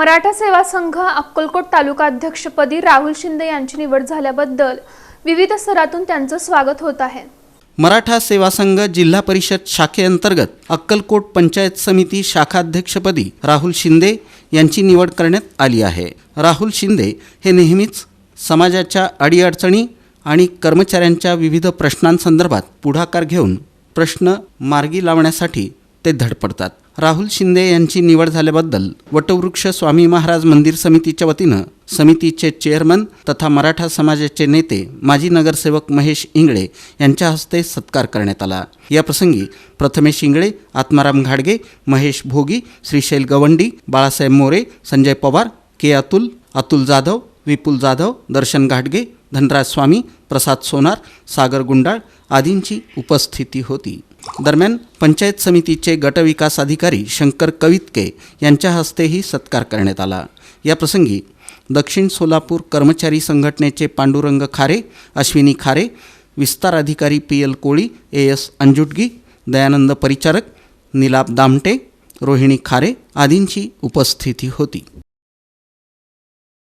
मराठा सेवा संघ अक्कलकोट तालुका अध्यक्षपदी राहुल शिंदे यांची निवड झाल्याबद्दल विविध स्तरातून त्यांचं स्वागत होत आहे। मराठा सेवा संघ जिल्हा परिषद शाखेअंतर्गत अक्कलकोट पंचायत समिती शाखाध्यक्षपदी राहुल शिंदे यांची निवड करण्यात आली आहे। राहुल शिंदे हे नेहमीच समाजाच्या अडीअडचणी आणि कर्मचाऱ्यांच्या विविध प्रश्नांसंदर्भात पुढाकार घेऊन प्रश्न मार्गी लावण्यासाठी ते धडपडतात। राहुल शिंदे यांची निवड झाल्याबद्दल वटवृक्ष स्वामी महाराज मंदिर समितीच्या वतीनं समितीचे चेअरमन तथा मराठा समाजाचे नेते माजी नगरसेवक महेश इंगळे यांच्या हस्ते सत्कार करण्यात आला। या प्रसंगी प्रथमेश इंगळे, आत्माराम घाडगे, महेश भोगी, श्रीशैल गवंडी, बाळासाहेब मोरे, संजय पवार, के अतुल जाधव, विपुल जाधव, दर्शन घाडगे, धनराज स्वामी, प्रसाद सोनार, सागर गुंडाळ आदींची उपस्थिती होती। दरम्यान पंचायत समितीचे गटविकास अधिकारी शंकर कवितके यांच्या हस्तेही सत्कार करण्यात आला। या प्रसंगी दक्षिण सोलापूर कर्मचारी संघटनेचे पांडुरंग खारे, अश्विनी खारे, विस्तार अधिकारी PL कोळी, AS अंजुटगी, दयानंद परिचारक, निलाप दामटे, रोहिणी खारे आदींची उपस्थिती होती।